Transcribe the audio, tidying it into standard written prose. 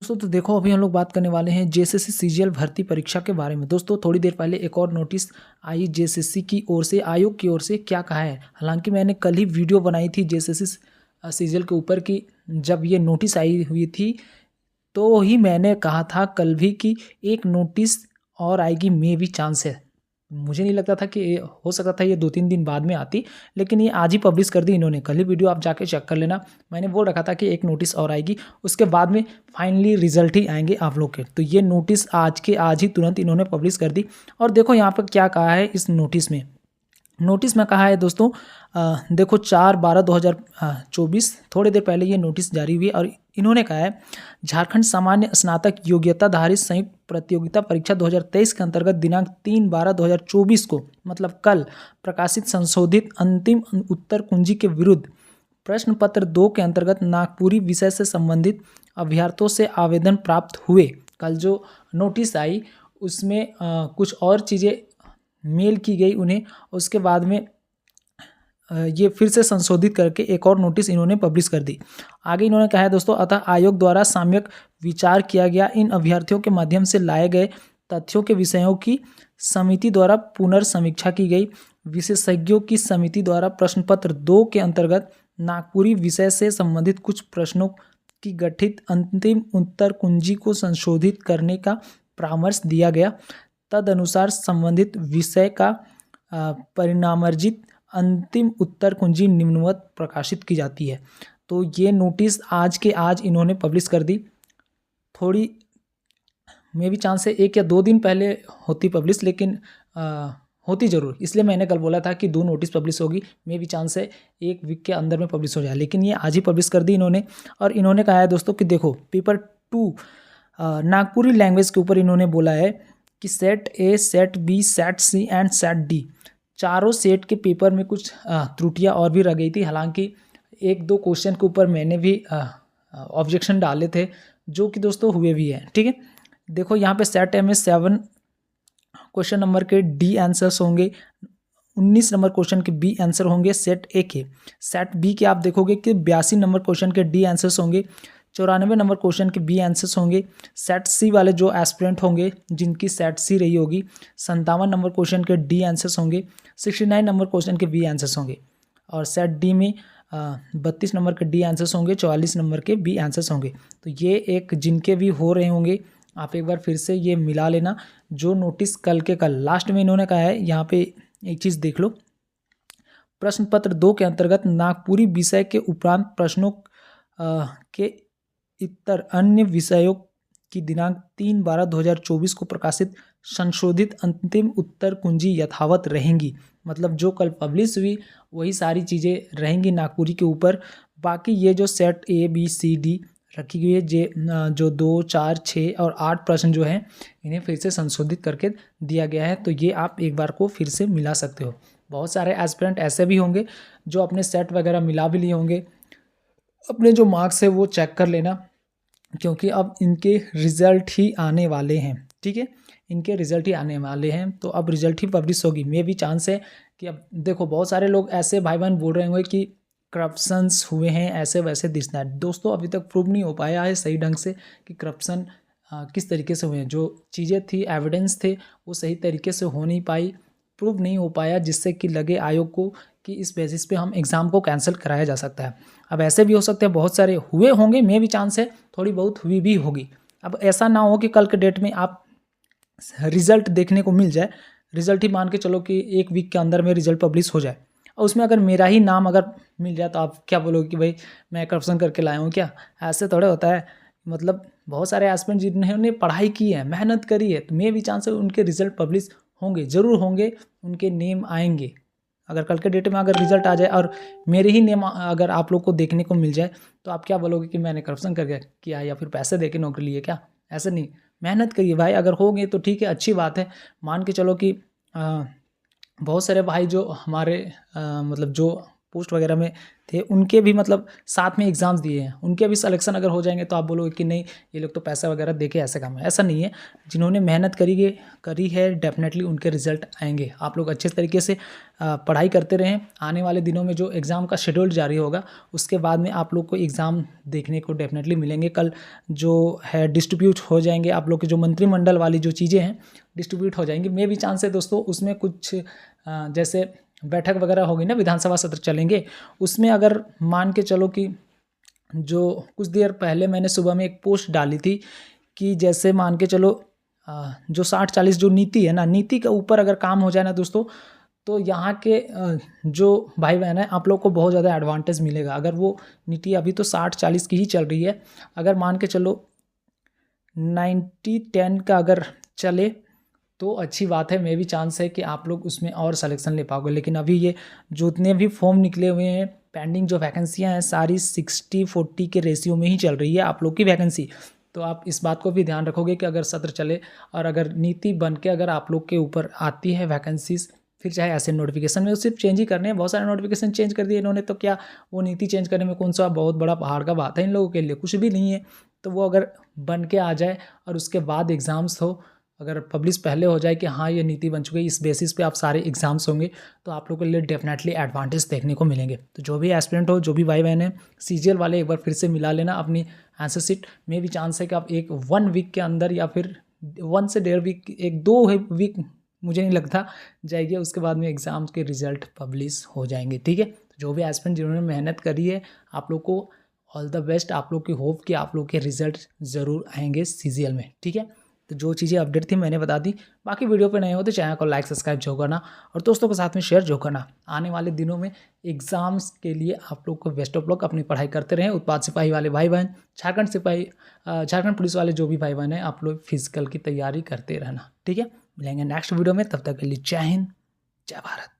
दोस्तों तो देखो अभी हम लोग बात करने वाले हैं जेएसएससी सीजीएल भर्ती परीक्षा के बारे में। दोस्तों थोड़ी देर पहले एक और नोटिस आई जेएसएससी की ओर से, आयोग की ओर से। क्या कहा है, हालांकि मैंने कल ही वीडियो बनाई थी जेएसएससी सीजीएल के ऊपर की, जब ये नोटिस आई हुई थी तो ही मैंने कहा था कल भी कि एक नोटिस और आएगी, मे भी चांस है। मुझे नहीं लगता था कि हो सकता था ये 2-3 दिन बाद में आती, लेकिन ये आज ही पब्लिश कर दी इन्होंने। कल ही वीडियो आप जाके चेक कर लेना, मैंने बोल रखा था कि एक नोटिस और आएगी, उसके बाद में फाइनली रिजल्ट ही आएंगे आप लोग के। तो ये नोटिस आज के आज ही तुरंत इन्होंने पब्लिश कर दी। और देखो यहाँ पर क्या कहा है इस नोटिस में। नोटिस में कहा है दोस्तों, देखो 4/12/2024 थोड़ी देर पहले ये नोटिस जारी हुई और इन्होंने कहा है झारखंड सामान्य स्नातक योग्यताधारी संयुक्त प्रतियोगिता परीक्षा 2023 के अंतर्गत दिनांक 3/12/2024 को, मतलब कल, प्रकाशित संशोधित अंतिम उत्तर कुंजी के विरुद्ध प्रश्न पत्र 2 के अंतर्गत नागपुरी विषय से संबंधित अभ्यर्थियों से आवेदन प्राप्त हुए। कल जो नोटिस आई उसमें कुछ और चीज़ें मेल की गई उन्हें, उसके बाद में ये फिर से संशोधित करके एक और नोटिस इन्होंने पब्लिश कर दी। आगे इन्होंने कहा है दोस्तों, अतः आयोग द्वारा सम्यक विचार किया गया, इन अभ्यर्थियों के माध्यम से लाए गए तथ्यों के विषयों की समिति द्वारा पुनर्समीक्षा की गई। विशेषज्ञों की समिति द्वारा प्रश्न पत्र 2 के अंतर्गत नागपुरी विषय से संबंधित कुछ प्रश्नों की गठित अंतिम उत्तर कुंजी को संशोधित करने का परामर्श दिया गया। तदनुसार संबंधित विषय का परिणामार्जित अंतिम उत्तर कुंजी निम्नवत प्रकाशित की जाती है। तो ये नोटिस आज के आज इन्होंने पब्लिश कर दी। थोड़ी मे भी चांस है 1 या 2 दिन पहले होती पब्लिश, लेकिन होती ज़रूर, इसलिए मैंने कल बोला था कि 2 नोटिस पब्लिश होगी, मे भी चांस है 1 वीक के अंदर में पब्लिश हो जाए, लेकिन ये आज ही पब्लिश कर दी इन्होंने। और इन्होंने कहा है दोस्तों कि देखो पेपर 2 नागपुरी लैंग्वेज के ऊपर इन्होंने बोला है कि set A, set B, set C and set D, चारों सेट के पेपर में कुछ त्रुटियां और भी रह गई थी। हालांकि 1-2 क्वेश्चन के ऊपर मैंने भी ऑब्जेक्शन डाले थे, जो कि दोस्तों हुए भी हैं। ठीक है, देखो यहाँ पे सेट ए में 7 क्वेश्चन नंबर के डी आंसर्स होंगे, 19 नंबर क्वेश्चन के बी आंसर होंगे सेट ए के। सेट बी के आप देखोगे कि 82 नंबर क्वेश्चन के डी आंसर्स होंगे, 94 नंबर क्वेश्चन के बी आंसर्स होंगे। सेट सी वाले जो एस्पिरेंट होंगे जिनकी सेट सी रही होगी, 57 नंबर क्वेश्चन के डी आंसर्स होंगे, 69 नंबर क्वेश्चन के बी आंसर्स होंगे। और सेट डी में 32 नंबर के डी आंसर्स होंगे, 44 नंबर के बी आंसर्स होंगे। तो ये एक जिनके भी हो रहे होंगे, आप एक बार फिर से ये मिला लेना जो नोटिस कल के कल। लास्ट में इन्होंने कहा है, यहाँ पे एक चीज़ देख लो, प्रश्न पत्र 2 के अंतर्गत नागपुरी विषय के उपरांत प्रश्नों के इतर अन्य विषयों की दिनांक 3/12/2024 को प्रकाशित संशोधित अंतिम उत्तर कुंजी यथावत रहेंगी। मतलब जो कल पब्लिश हुई वही सारी चीज़ें रहेंगी नागपुरी के ऊपर। बाकी ये जो set A, B, C, D रखी गई है, जो 2, 4, 6 और 8 प्रश्न जो हैं, इन्हें फिर से संशोधित करके दिया गया है। तो ये आप एक बार को फिर से मिला सकते हो। बहुत सारे एस्पिरेंट ऐसे भी होंगे जो अपने सेट वगैरह मिला भी लिए होंगे, अपने जो मार्क्स है वो चेक कर लेना, क्योंकि अब इनके रिज़ल्ट ही आने वाले हैं। ठीक है, इनके रिज़ल्ट ही आने वाले हैं, तो अब रिज़ल्ट ही पब्लिश होगी। मे भी चांस है कि अब देखो बहुत सारे लोग ऐसे भाई बहन बोल रहे होंगे कि करप्शंस हुए हैं, ऐसे वैसे दिस दैट। दोस्तों अभी तक प्रूव नहीं हो पाया है सही ढंग से कि करप्शन किस तरीके से हुए हैं। जो चीज़ें थी, एविडेंस थे, वो सही तरीके से हो नहीं पाई, प्रूव नहीं हो पाया, जिससे कि लगे आयोग को कि इस बेसिस पे हम एग्ज़ाम को कैंसिल कराया जा सकता है। अब ऐसे भी हो सकते हैं, बहुत सारे हुए होंगे, मे भी चांस है थोड़ी बहुत हुई भी होगी। अब ऐसा ना हो कि कल के डेट में आप रिज़ल्ट देखने को मिल जाए, रिज़ल्ट ही मान के चलो कि 1 वीक के अंदर में रिज़ल्ट पब्लिश हो जाए और उसमें अगर मेरा ही नाम अगर मिल जाए, तो आप क्या बोलोगे कि भाई मैं करप्शन करके लाया हूँ क्या? ऐसे थोड़े होता है। मतलब बहुत सारे एस्पिरेंट जिन्होंने पढ़ाई की है, मेहनत करी है, तो मे भी चांस है उनके रिज़ल्ट पब्लिश होंगे, ज़रूर होंगे, उनके नेम आएंगे। अगर कल के डेट में अगर रिज़ल्ट आ जाए और मेरे ही नेम अगर आप लोग को देखने को मिल जाए, तो आप क्या बोलोगे कि मैंने करप्शन करके किया या फिर पैसे दे के नौकरी लिए क्या? ऐसे नहीं, मेहनत करिए भाई। अगर होंगे तो ठीक है, अच्छी बात है। मान के चलो कि बहुत सारे भाई जो हमारे मतलब जो पोस्ट वगैरह में थे, उनके भी मतलब साथ में एग्ज़ाम्स दिए हैं, उनके भी सिलेक्शन अगर हो जाएंगे तो आप बोलोगे कि नहीं ये लोग तो पैसा वगैरह दे के ऐसे काम है। ऐसा नहीं है, जिन्होंने मेहनत करी है डेफिनेटली उनके रिजल्ट आएंगे। आप लोग अच्छे तरीके से पढ़ाई करते रहें। आने वाले दिनों में जो एग्ज़ाम का शेड्यूल जारी होगा उसके बाद में आप लोग को एग्ज़ाम देखने को डेफिनेटली मिलेंगे। कल जो है डिस्ट्रीब्यूट हो जाएंगे, आप लोग के जो मंत्रिमंडल वाली जो चीज़ें हैं डिस्ट्रीब्यूट हो जाएंगी। मे भी चांस है दोस्तों उसमें कुछ जैसे बैठक वगैरह होगी ना, विधानसभा सत्र चलेंगे, उसमें अगर मान के चलो कि जो कुछ देर पहले मैंने सुबह में एक पोस्ट डाली थी कि जैसे मान के चलो जो 60-40 जो नीति है ना, नीति के ऊपर अगर काम हो जाए ना दोस्तों, तो यहाँ के जो भाई बहन है आप लोग को बहुत ज़्यादा एडवांटेज मिलेगा। अगर वो नीति अभी तो 60-40 की ही चल रही है, अगर मान के चलो 90-10 का अगर चले तो अच्छी बात है। मे भी चांस है कि आप लोग उसमें और सिलेक्शन ले पाओगे। लेकिन अभी ये जितने भी फॉर्म निकले हुए हैं, पेंडिंग जो वैकेंसियाँ हैं सारी 60-40 के रेशियो में ही चल रही है आप लोग की वैकेंसी। तो आप इस बात को भी ध्यान रखोगे कि अगर सत्र चले और अगर नीति बन के अगर आप लोग के ऊपर आती है वैकेंसीज, फिर चाहे ऐसे नोटिफिकेशन में सिर्फ चेंज ही करने हैं। बहुत सारे नोटिफिकेशन चेंज कर दिए इन्होंने, तो क्या वो नीति चेंज करने में कौन सा बहुत बड़ा पहाड़ का बात है इन लोगों के लिए? कुछ भी नहीं है। तो वो अगर बन के आ जाए और उसके बाद एग्ज़ाम्स हो, अगर पब्लिश पहले हो जाए कि हाँ ये नीति बन चुकी है, इस बेसिस पे आप सारे एग्जाम्स होंगे, तो आप लोगों के लिए डेफिनेटली एडवांटेज देखने को मिलेंगे। तो जो भी एस्पिरेंट हो, जो भी भाई बहन है, सीजीएल वाले एक बार फिर से मिला लेना अपनी आंसर शीट। में भी चांस है कि आप 1 वीक के अंदर या फिर 1 से 1.5 वीक, 1-2 वीक मुझे नहीं लगता जाएगी, उसके बाद में एग्ज़ाम के रिजल्ट पब्लिश हो जाएंगे। ठीक है, तो जो भी एस्पिरेंट जिन्होंने मेहनत करी है आप लोग को ऑल द बेस्ट। आप लोग की होप कि आप लोग के रिजल्ट ज़रूर आएंगे सीजीएल में। ठीक है, तो जो चीज़ें अपडेट थी मैंने बता दी। बाकी वीडियो पे नए हो तो चैनल को लाइक सब्सक्राइब जो करना और दोस्तों के साथ में शेयर जो करना। आने वाले दिनों में एग्ज़ाम्स के लिए आप लोग को बेस्ट ऑफ लक। अपनी पढ़ाई करते रहें। उत्पाद सिपाही वाले भाई बहन, झारखंड पुलिस वाले जो भी भाई बहन हैं, आप लोग फिजिकल की तैयारी करते रहना। ठीक है, मिलेंगे नेक्स्ट वीडियो में, तब तक के लिए जय हिंद, जय भारत।